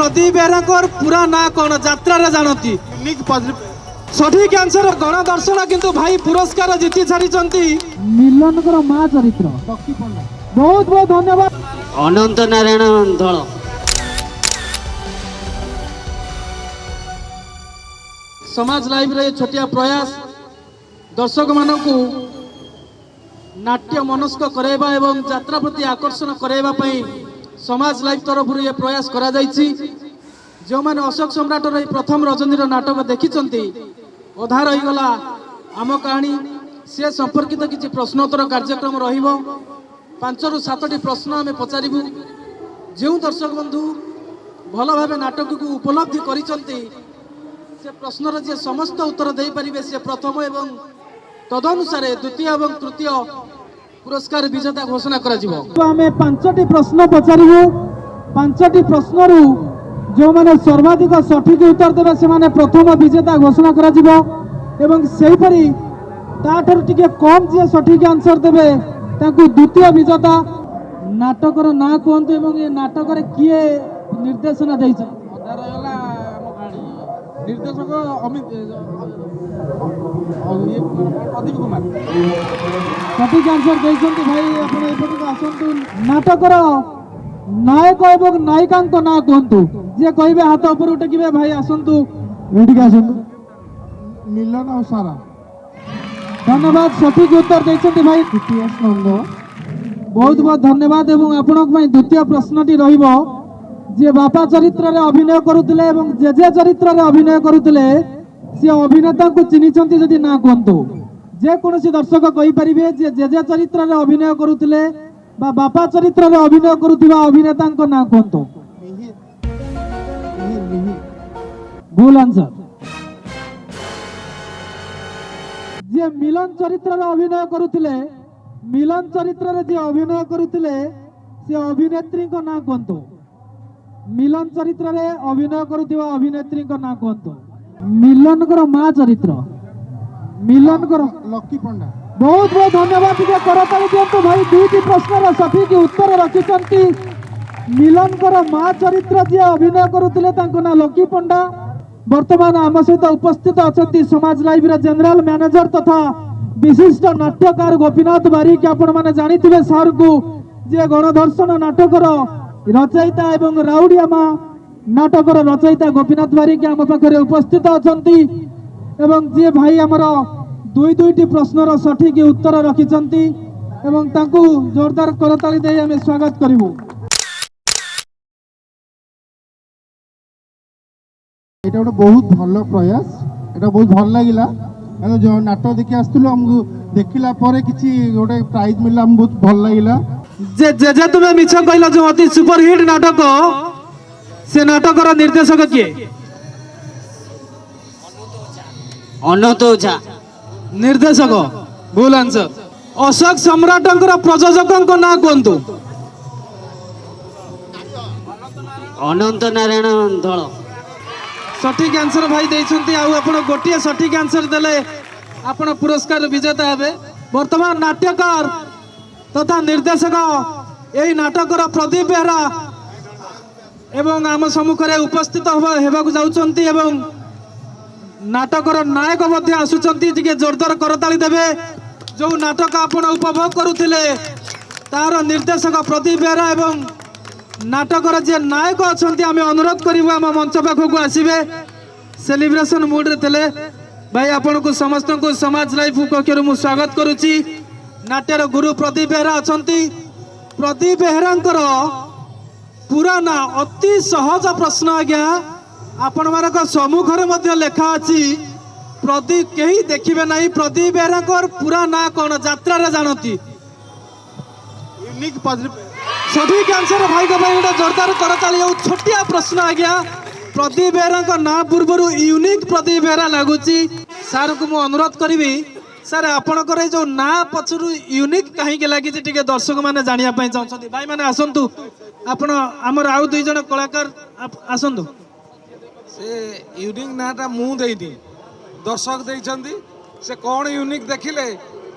प्रदीप बेहरा पूरा ना कौन यात्रा जानती सठिक आंसर गणदर्शन किंतु भाई पुरस्कार जीति छाड़ी मिलन माँ चरित्र बहुत बहुत धन्यवाद अनंत नारायण धल समाज लाइव रे छोटिया प्रयास दर्शक मानक नाट्य मनस्क कराइबा एवं यात्रा प्रति आकर्षण कराइबा पई समाज लाइव तरफ ये प्रयास करा जायछि। जो माने अशोक सम्राट रे प्रथम रजनी नाटक देखिचंती अधा रही गला आम कहानी से संपर्कित किछि प्रश्नोत्तर कार्यक्रम रहिबो 5 ରୁ 7टी प्रश्न आम पचारू जो दर्शक बंधु भल भाव नाटक को उपलब्धि करिचंती से प्रश्नर जे समस्त उत्तर दे पारिबे से प्रथम एवं तदनुसार द्वितीय एवं तृतीय पुरस्कार विजेता घोषणा करा जिवो। आमे 5टी प्रश्न पचारू 5टी प्रश्नरू जो माने सर्वाधिक सठिक उत्तर देबे से माने प्रथम विजेता घोषणा करा जिवो एवं सेही परी ताठर टिके कम जे सठिक आंसर देबे ताकू द्वितीय विजेता नाटकर ना कोंत एवं ए नाटकर किए निर्देशना दैछ निर्देशक अमित प्रदीप कुमार सठिक आंसर दैछन्ति भाई आपण एपटक आसंतु नाटकर नायक एवं नायिकांक ना कोंतु जे कहबे हाथ ऊपर उठेकिबे भाई आसंतु एडिक आसंतु मिलन और सारा धन्यवाद सठिक उत्तर दैछन्ति भाई इतिहास नंद बहुत बहुत धन्यवाद एवं आपनक भाई द्वितीय प्रश्नटी रहिबो जे बापा चरित्र रे अभिनय करुतिले एवं जेजे चरित्र रे अभिनय करुतिले से अभिनेता को चिनिचंती जदि ना कोंतु जे कोनोसी दर्शक कहि परिबे जे जेजे चरित्र रे अभिनय करुतिले बा बापा चरित्र रे अभिनय करुतिबा अभिनेता को ना कोंतु भूल आंसर जे मिलन चरित्र रे अभिनय करुतिले मिलन चरित्र रे जे अभिनय करुतिले से अभिनेत्री को ना कोंतु मिलन चरित्र रे अभिनय करुथिबा अभिनेत्री को ना कोंतु मिलन माँ चरित्र मिलन लकी पंडा बहुत बहुत धन्यवाद टिके करताली दियंतु भाई दुईटी प्रश्नर सठिक उत्तर रखिसंती मिलन माँ चरित्र जे अभिनय करुथिले तांको ना लकी पंडा वर्तमान आम सहित उपस्थित अछंती समाज लाइव रे जनरल मैनेजर तथा विशिष्ट नाट्यकार गोपीनाथ बारिक आपण माने जानिथिबे सर को जे गणदर्शन नाटकर रचयिता एवं राउडियामा नाटकर रचयिता गोपीनाथ बारिक आम पाखे उपस्थित अछंती एवं जे भाई आमर दुईटी प्रश्नर सठिक उत्तर रखिछंती एवं तांकु जोरदार करताली दे आमे स्वागत करिवु। एटा गोटे बहुत भल प्रयास एटा बहुत भल लागिला जो नाटक देखि आस्तुलो हमकु देखिला परे किछि गोटे प्राइज मिलला हम बहुत भल लागिला जे जे तुम्हें मिछ कहला जो अति सुपरहिट नाटक से नाटकर निर्देशक किए अनंत ओझा निर्देशक भूल आंसर अशोक सम्राटंकर प्रयोजक ना कोंतु अनंत नारायण धल सठिक आंसर भाई देइछंती आ आपण गोटिए सठिक आंसर देले आपण पुरस्कार विजेता हेबे। वर्तमान नाट्यकार तथा निर्देशक यही नाटकर प्रदीप बेहरा एवं आम सम्मुखें उपस्थित होबाकु जाउछंती एवं नाटकर नायक मध्य आसुचंती टिके जोरदार करताली देबे। जो नाटक आपण उपभोग करुथिले तार निर्देशक प्रदीप बेहरा एवं नाटकर जे नायक अछंती आमे अनुरोध करिवु आम मंच पाखकु आसीबे सेलिब्रेशन मूड रे थिले भाई आपण को समस्त को समाज लाइफ पक्षरु मु स्वागत करूची। नाट्यर गुरु प्रदीप बेहरा अछंती प्रदीप बेहरांकर पूरा ना अति सहज प्रश्न आज्ञा आपण मानक सम्मुखरे मध्य लेखा अछि प्रदीप केही देखिबे नाही प्रदीप बेहरांकर पूरा ना कोन यात्रा रे जानती यूनिक सठिक आंसर भाई को भाई गोटे जोरदार करताली छोटिया प्रश्न आज्ञा प्रदीप बेहरा ना पूर्व यूनिक प्रदीप बेहरा लगुच सार को मु अनुरोध करी सर आपणकर जो ना पचर यूनिक कहीं लगी दर्शक मैंने जानापी चाहते भाई मैंने आसतु आपण आमर आउ दुई जन कलाकार आसतु से यूनिक नाटा मु देती दर्शक देइछंती से कौन यूनिक देखिले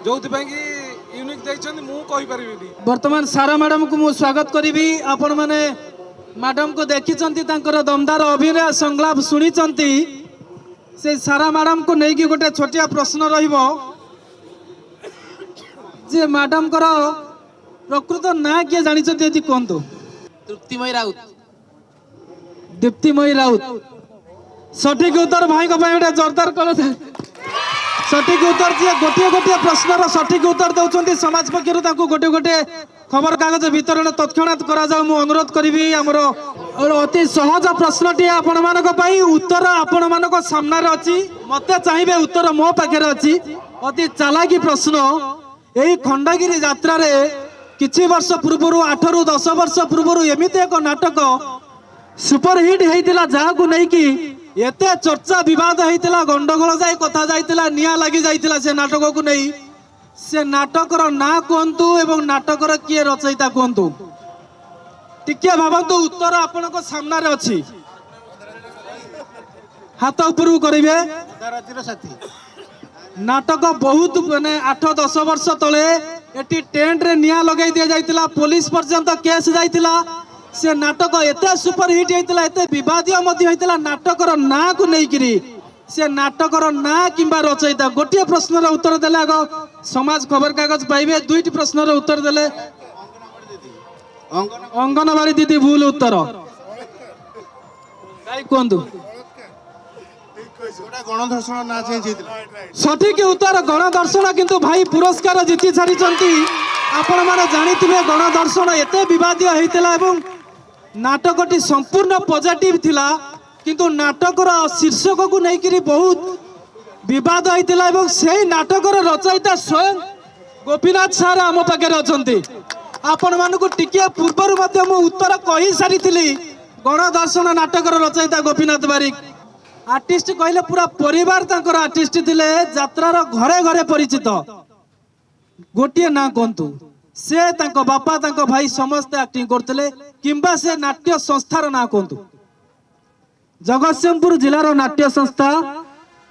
जो कि यूनिक देइछंती मु कहि परिबिनी। वर्तमान सारा मैडम को मु स्वागत करी आपण माने मैडम को देखिचंती तांकर दमदार अभिनय संलाप शुणिचंती से सारा मैडम को नहीं कि गोटे छोटिया प्रश्न रहिबो जे मैडम कर प्रकृत ना किए जानिचंती यदि कहंतु तृप्तिमयी राउत दीप्तिमयी राउत सठिक उत्तर भाई को गोटे जोरदार कर सठिक उत्तर जी गोटे गोटे प्रश्नर सठिक उत्तर दौरान समाज पक्षर गोटे गोटे खबर कागज वितरण तत्क्षणात करा मु अनुरोध करी आमर अति सहज प्रश्नटी आपण मानक पई उत्तर आपण मानक सामने अच्छी मत चाहिए उत्तर मो पाखे अच्छी अति चालाकी प्रश्न यही खंडगिरी यात्रा रे किछि वर्ष पूर्व 8 ରୁ 10 वर्ष पूर्व एमती एक नाटक सुपरहिट होता जहाँ को लेकिन एते चर्चा विवाद होता गंडगोल जाए कथा जाइतिला निया लगी जाइतिला से नाटक को नहीं से नाटकर ना कहतु एवं नाटकर किए रचयिता कहतु टिके भावतु उत्तर आपण सामने अच्छी हाथ ऊपर करेंगे नाटक बहुत माने 8-10 वर्ष तले एटी टेंट रे निया लगाई दिया जाइतिला पुलिस पर्यंत केस जाइतिला से नाटक एते सुपरहिट होता एते विवादीय मध्य होता नाटकर ना को लेकिरी से नाटकर ना किंबा रचयिता गोटे प्रश्नर उत्तर देले आग समाज खबर कागज पाइबे दुईटी प्रश्नर उत्तर देले अंगनवाड़ी दीदी भूल उत्तर काई कहंतु गणधर्षण ना चेंज सठिक उत्तर गणदर्शन किंतु भाई पुरस्कार जीति सारी आपण माने जानिथिबे गणदर्शन एते विवादीय होइतिला एवं नाटकटी संपूर्ण पॉजिटिव थिला किंतु नाटकर शीर्षक को लेकिन बहुत विवाद होइतिला एवं सेही नाटकर रचयिता स्वयं गोपीनाथ सार आम पाखे अच्छी आपण मानक टिके पूर्वर मध्य मु उत्तर कही सारी गणदर्शन नाटकर रचयिता गोपीनाथ बारिक आर्टिस्ट कहले पूरा परिवार तांकर आर्टिस्ट थिले यात्रार घरे घरे परिचित गोटे ना कहतु से तांको बापा तांको भाई समस्त एक्टिंग करते किंबा से नाट्य संस्थार ना कहतु जगतसिंहपुर जिलार नाट्य संस्था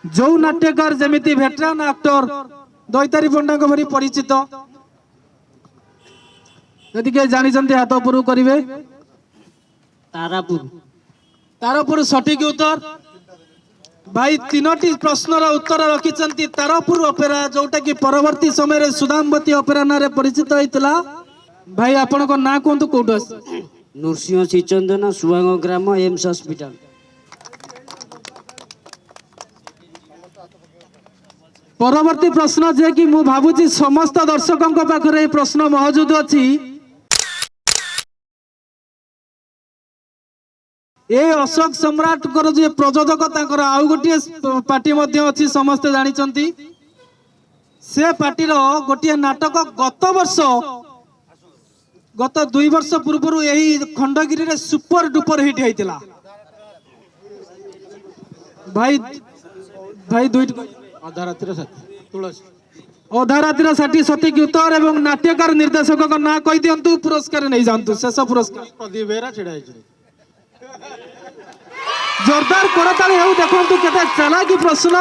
जो नाट्यकार जमिति भेटरान एक्टर दैतारी पंडा भरी परिचित यदि के जानी हाथ ऊपर करेंगे तारापुर तारापुर सठिक उत्तर भाई तीनोटी प्रश्नर उत्तर रखिंट तारापुर अपेरा जोटा कि परवर्ती समय सुदामवती अपेरा ना परिचित होता भाई आपण को ना कहतु कौट नृसिंह श्रीचंदन सुहांग ग्राम एम्स हॉस्पिटल परवर्ती प्रश्न जे कि मु भावुची समस्त दर्शकों पाखरे प्रश्न मौजूद अच्छी ए अशोक सम्राट जो प्रयोजक तांकर आउ गोटे पार्टी मध्य अच्छी समस्ते जानिचंती से पार्टीर गोटे नाटक गत 2 वर्ष पूर्व यही खंडगिरी रे सुपर डुपर हिट होइतिला भाई भाई दुईट अधा रातिर साठी सठिक उत्तर एवं नाट्यकार निर्देशक का ना कही दिंतु पुरस्कार नहीं जानतु शेष पुरस्कार प्रदीप बेहरा छिड़ा जोरदार करताली हो देखंतु केते चालाकी प्रश्न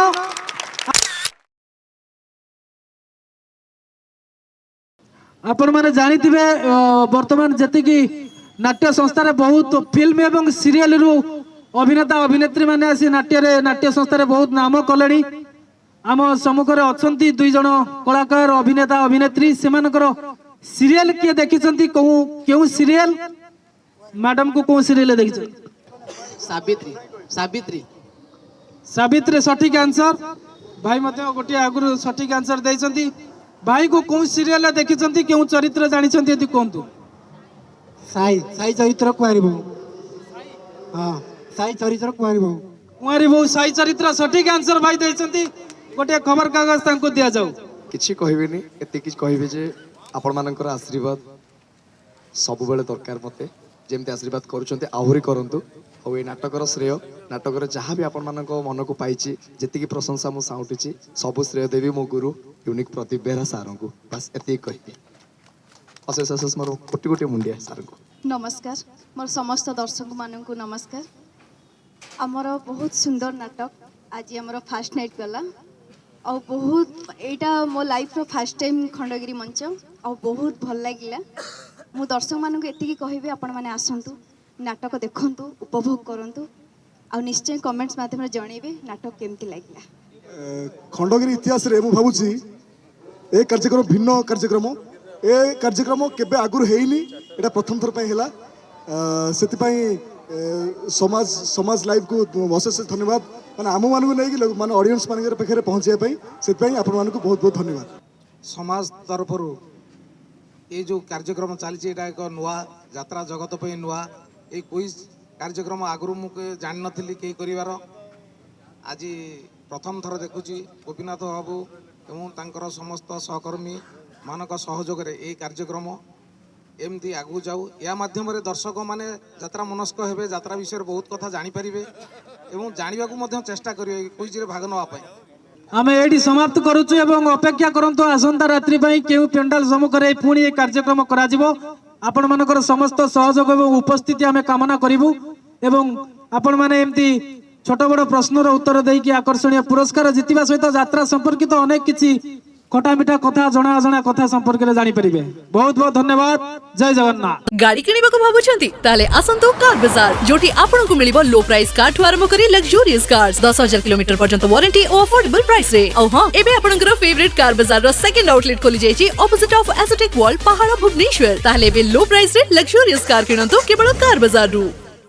आपण माने जानिथिबे वर्तमान जति कि नाट्य संस्था रे बहुत फिल्म एवं सीरियल रु अभिनेता अभिनेत्री माने आसी नाट्य संस्था रे बहुत नाम कलेनी आम सम्मुख रे अछंती 2 जण कलाकार अभिनेता अभिनेत्री सेमानकर सीरियल के देखिसंती केउ सीरियल मैडम को कोन सीरियल देखिछ सावित्री सावित्री सावित्री सठिक आंसर भाई मते गोटे आगुरु सठिक आंसर देइछंती भाई को कोन सीरियल देखिछंती केउ चरित्र जानिछंती यदि कोंतु साई साई चरित्र कुआरी बहु हां साई चरित्र कुआरी बहु कुआरी बहु साई चरित्र सठिक आंसर भाई देइछंती गोटे खबर कागज तांको दिया जाऊ किछि कहबेनी एते किछि कहबे जे आपण मानकर आशीर्वाद सब बेले दरकार मते जेमते आशीर्वाद करूछंते आहुरी करंतु और ये नाटकर श्रेय नाटकर जहाँ भी आपण मानक मन को पाइछि जेतिकी प्रशंसा मु साउटिछि सब श्रेय देवी मो गुरु यूनिक प्रदीप बेहरा सार को बस एति कहि अशेष अशेष मोर कोटि कोटि मुंडिया सार को नमस्कार मोर समस्त दर्शक मानक नमस्कार आमर बहुत सुंदर नाटक आज आमर फास्ट नाइट गला और बहुत एटा मो लाइफ रो फास्ट टाइम खंडगिरी मंच और बहुत भल लागिला मु दर्शक मानक एतिकी कहबे आपण माने आसंतु नाटक देखंतु उपभोग करंतु आ निश्चय कमेंट्स माध्यम जनइबे नाटक केमती लागला। खंडगिरी इतिहास रे मु भाबुची ए कार्यक्रम भिन्न कार्यक्रम ए कार्यक्रम केबे आगुर हेइनी एटा प्रथम थर पई हैला सेति पई समाज समाज लाइव को अशेष धन्यवाद माने आम मानू नै कि माने ऑडियंस मान पाखे पहुँचे से आपण मान बहुत बहुत धन्यवाद। समाज तरफ ये जो कार्यक्रम चली एक नुआ यात्रा जगत पे नुआ ये क्विज कार्यक्रम आगु मुझे जान नी कई कर आज प्रथम थर देखुची गोपीनाथ बाबू एवं तांकर समस्त सहकर्मी मानक सहयोग ये कार्यक्रम एमती आगू जाऊ या माध्यम दर्शक माने यात्रा मनस्क हेबे यात्रा विषय बहुत कथा जानीपारे एवं जानवा को चेष्टा करेंगे क्विज रे भाग नापी। आमे एडी समाप्त करूछु एवं अपेक्षा करंतु आसंता रात्रि पई केउ पेंडाल सम्मुख रे पुणी ए कार्यक्रम करा जिवो आपण मानकर समस्त सहयोग एवं उपस्थिति आमे कामना करिवु एवं आपण माने एमती छोट बड़ प्रश्नर उत्तर देई कि आकर्षणीय पुरस्कार जितिबा सहित यात्रा संपर्कित अनेक किछि खटा मिठा कथा जणा जणा कथा संपर्क रे जानि परिबे। बहुत बहुत धन्यवाद। जय जगन्नाथ। गाड़ी किनिबाको भाबुछंती ताले आसंतो कार बाजार जोटी आपनको मिलिबो लो प्राइस कार ठु आरंभ करी लग्जरियस कार्स 10,000 किलोमीटर पर्यंत वारंटी और अफोर्डेबल प्राइस रे। औ हां एबे आपनकर फेवरेट कार बाजार रो सेकंड आउटलेट खोली जायछि ऑपोजिट ऑफ एस्थेटिक वर्ल्ड पहाड़ भुवनेश्वर। ताले एबे लो प्राइस रे लग्जरियस कार किनंतो केवल कार बाजार रु।